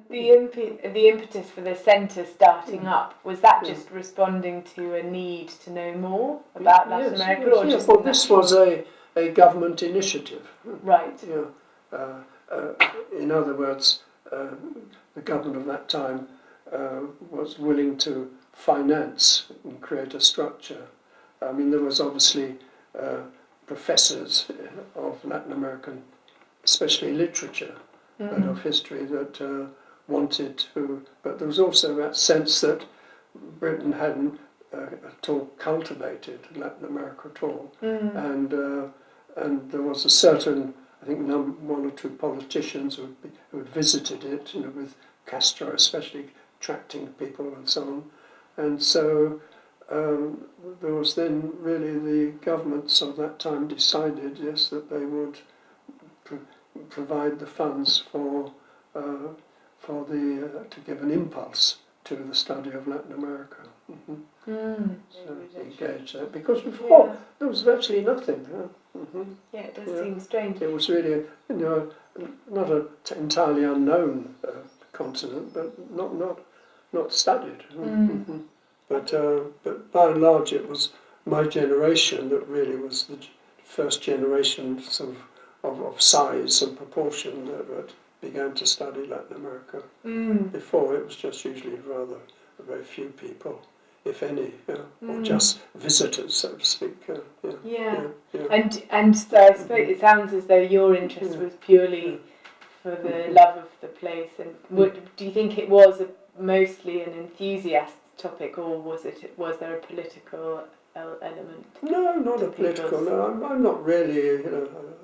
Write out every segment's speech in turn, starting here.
The impetus for the centre starting up, was that just responding to a need to know more about Latin America? Yes, or just well, this was a government initiative. Right. In other words, the government of that time was willing to finance and create a structure. I mean, there was obviously professors of Latin American, especially literature, and of history, that wanted to, but there was also that sense that Britain hadn't at all cultivated Latin America at all, and there was a certain, I think, one or two politicians who had visited it, with Castro especially attracting people and so on, and so there was then really the governments of that time decided, yes, that they would provide the funds for to give an impulse to the study of Latin America. So engage that, because before there was virtually nothing. Yeah, it does seem strange. It was really, not an entirely unknown continent, but not studied. But by and large, it was my generation that really was the first generation sort of size and proportion that began to study Latin America. Before, it was just usually rather very few people, if any, or just visitors, so to speak. And so I suppose it sounds as though your interest was purely for the love of the place. And do you think it was mostly an enthusiast topic, or was there a political element? No, not a political. No, I'm not really.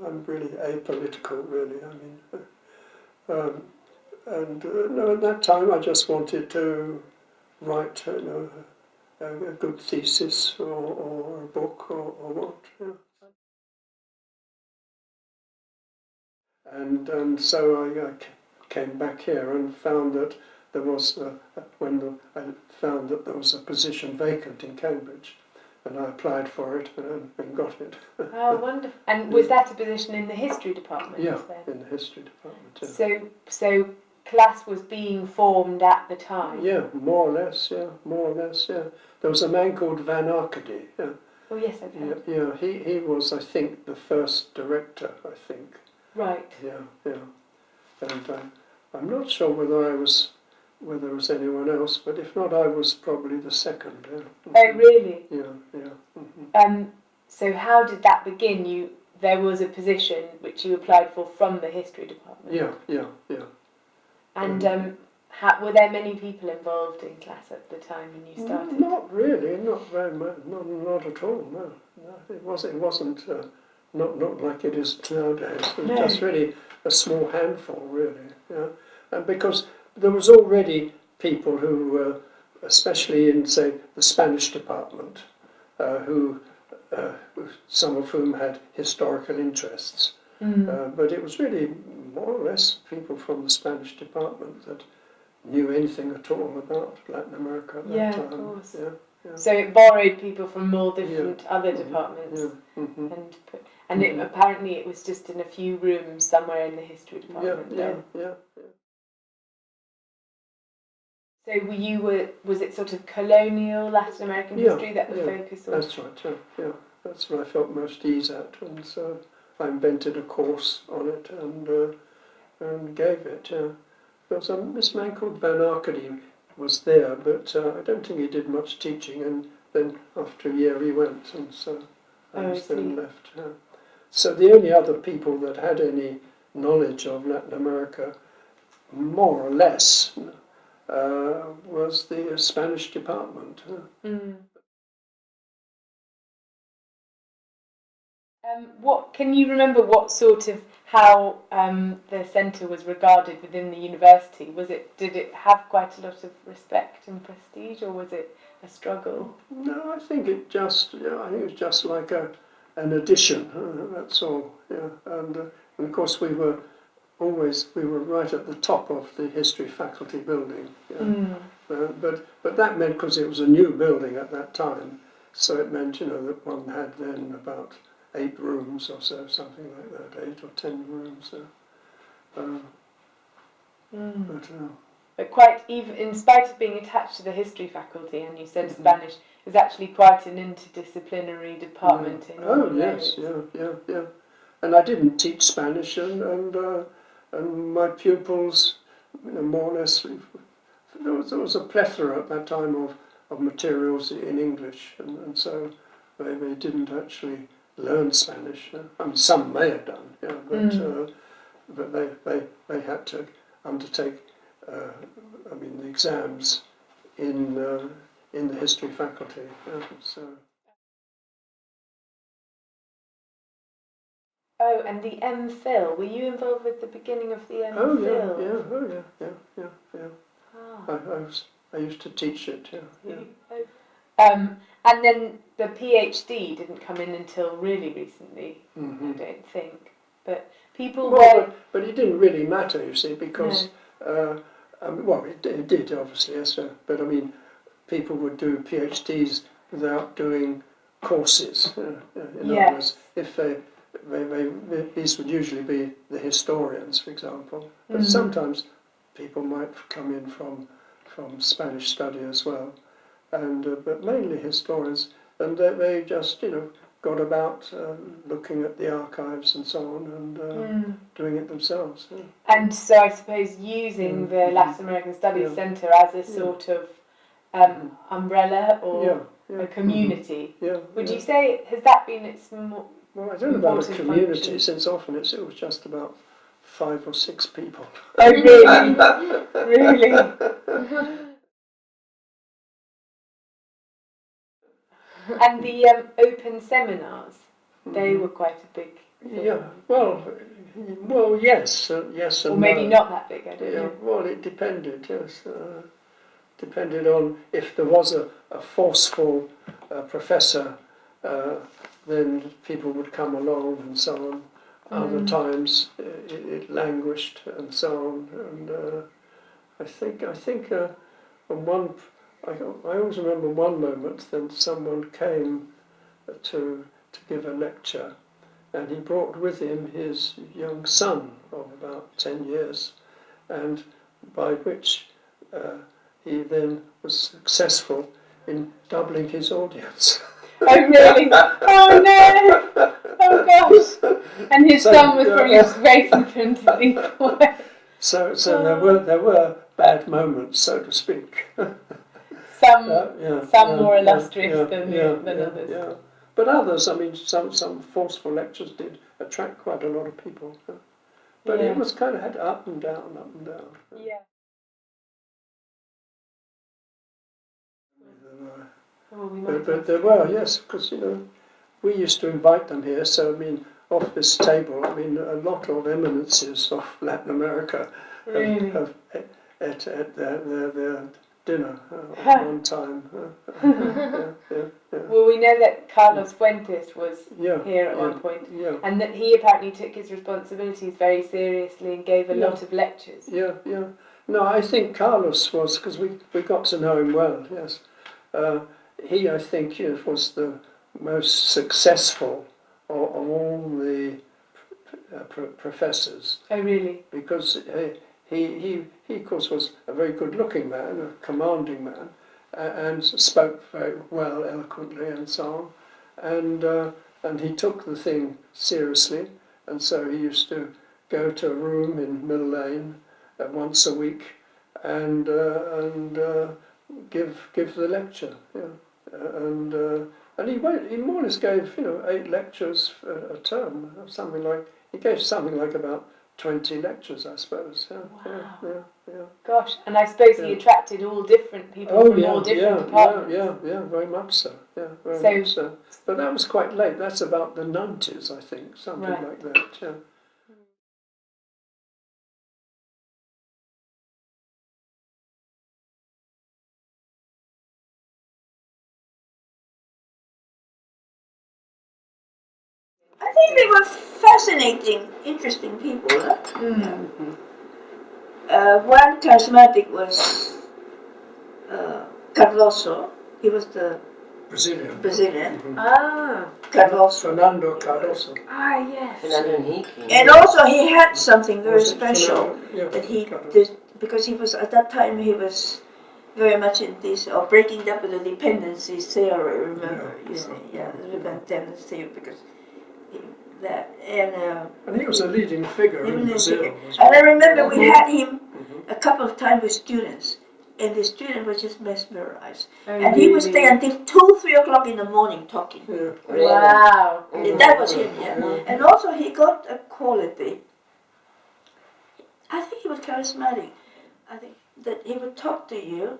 I'm really apolitical. Really, I mean. No, at that time I just wanted to write, a good thesis or a book or what. And so I came back here and found that there was I found that there was a position vacant in Cambridge, and I applied for it and got it. Oh, wonderful! And was that a position in the history department? Yeah, then? In the history department. Yeah. So class was being formed at the time. Yeah, more or less. Yeah. There was a man called Van Arcady. Yeah. Oh yes, I've heard. Yeah. He was, I think, the first director. I think. Right. Yeah. And I'm not sure whether there was anyone else, but if not, I was probably the second. Yeah. Oh really? Yeah. So how did that begin? There was a position which you applied for from the history department. Yeah. And were there many people involved in class at the time when you started? Not really, not very much, not at all. No. It wasn't not like it is nowadays. It was just really a small handful, really. Yeah, and because there was already people who were, especially in, say, the Spanish department, who some of whom had historical interests. But it was really more or less people from the Spanish department that knew anything at all about Latin America at that time. Of course. Yeah. So it borrowed people from more different other departments. And apparently it was just in a few rooms somewhere in the history department. Yeah. So was it sort of colonial Latin American history that the focus was? That's right, yeah. That's what I felt most ease at, and so I invented a course on it and gave it. There was this man called Van Arcady was there, but I don't think he did much teaching, and then after a year he went, and so I was then left. So the only other people that had any knowledge of Latin America, more or less, was the Spanish department. What can you remember? What sort of how the centre was regarded within the university? Did it have quite a lot of respect and prestige, or was it a struggle? No, I think it was just like an addition. That's all. Yeah, and of course we were right at the top of the history faculty building. Yeah. But that meant, because it was a new building at that time, so it meant that one had then about 8 rooms or so, something like that, 8 or 10 rooms. But quite, even in spite of being attached to the history faculty, and you said Spanish is actually quite an interdisciplinary department in all yes, yeah. And I didn't teach Spanish, and my pupils, more or less, there was a plethora at that time of materials in English, and so they didn't actually learn Spanish. I mean, some may have done, but they had to undertake the exams in the history faculty. Oh, and the MPhil. Were you involved with the beginning of the MPhil? Yeah. I used to teach it. And then the PhD didn't come in until really recently. I don't think, but people but it didn't really matter, you see, because it did obviously, yes, but I mean, people would do PhDs without doing courses. In other words, if these would usually be the historians, for example, but sometimes people might come in from Spanish study as well, and but mainly historians, and they just got about looking at the archives and so on, and doing it themselves. And so I suppose using the Latin American Studies Centre as a sort of umbrella or a community. Would you say, has that been its more? Well, I don't know about a community, function? Since often it was just about 5 or 6 people. Oh, really? Really? And the open seminars, they were quite a big thing. Yeah, well, yes, and or maybe no. Not that big, I don't know. Well, it depended, yes. Depended on if there was a forceful professor, then people would come along and so on. Other times it languished and so on. And I think on one, I always remember one moment that someone came to give a lecture, and he brought with him his young son of about 10 years, and by which he then was successful in doubling his audience. Oh, really? Oh, no! Oh, gosh! And his son was probably just waiting for him to be quiet. So there were bad moments, so to speak. Some more illustrious than others. Yeah. But others, I mean, some forceful lectures did attract quite a lot of people. But it was kind of had up and down. Yeah. But there were, yes, because we used to invite them here. So I mean, off this table, I mean, a lot of eminences of Latin America have at their dinner one time. Well, we know that Carlos Fuentes was here at one point, and that he apparently took his responsibilities very seriously and gave a lot of lectures. Yeah. No, I think Carlos was, because we got to know him well. Yes, he, I think, was the most successful of all the professors. Oh, really? Because he of course was a very good-looking man, a commanding man, and spoke very well, eloquently, and so on. And he took the thing seriously, and so he used to go to a room in Mill Lane once a week and give the lecture. And he more or less gave 8 lectures a term, something like. He gave something like about 20 lectures, I suppose. Wow. Yeah. Gosh, and I suppose he attracted all different people from all different departments. Yeah, very much so. Yeah, very much so. But that was quite late. That's about the 90s, I think, something like that. Yeah. I think they were fascinating, interesting people. One charismatic was Cardoso. He was the Brazilian. Cardoso. Fernando Cardoso. Ah, yes. And also he had something very special that he because he was at that time he was very much in this or breaking up with the dependency theory. Remember, you see, the dependency theory because and he was a leading figure in Brazil. And I remember we had him a couple of times with students, and the student was just mesmerized. And he would stay until 2-3 o'clock in the morning talking. Yeah. Wow. And that was him, And also he got a quality. I think he was charismatic. I think that he would talk to you,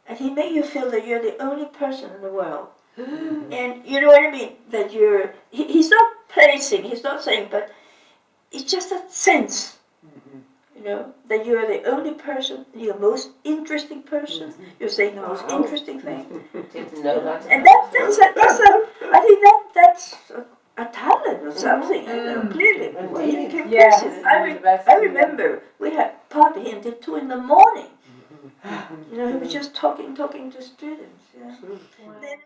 and he made you feel that you're the only person in the world. And you know what I mean? That he's not praising, he's not saying, but it's just a sense, that you're the only person, you're the most interesting person, you're saying the most interesting thing. Didn't know that. And I think that's a talent or something, clearly. Well, he became president. I remember we had party until 2 in the morning. He was just talking to students. Then,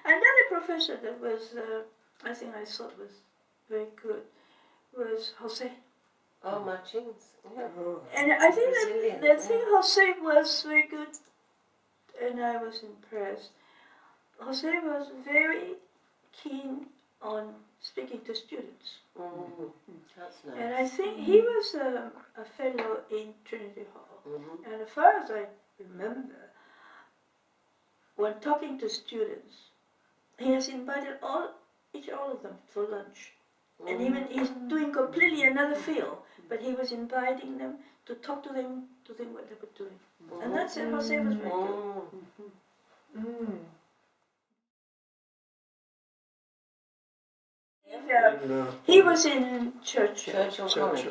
another professor that was, I think I thought was very good, was Jose. Oh, Martins. Yeah. And I think that the thing Jose was very good, and I was impressed. Jose was very keen on speaking to students. That's nice. And I think he was a fellow in Trinity Hall. And as far as I remember, when talking to students, he has invited all of them for lunch. And even he's doing completely another field, but he was inviting them to talk to them what they were doing. And that's it, Jose was very good. He was in Churchill College.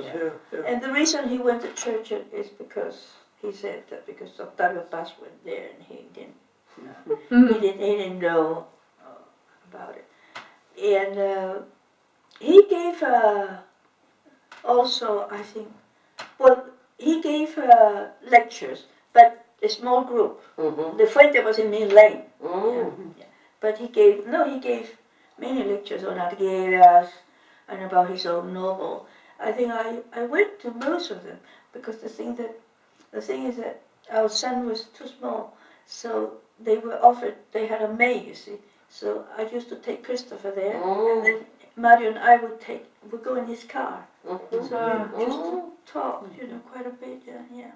And the reason he went to Churchill is because he said that because Octavio Paz went there and he didn't know about it. And he gave also, I think, he gave lectures, but a small group. The Fuente was in Mill Lane. But he gave many lectures on Arguedas and about his own novel. I think I went to most of them because the thing is that our son was too small, so they had a maid, you see. So I used to take Christopher there, and then Mario and I would go in his car. So we just talk, quite a bit, yeah.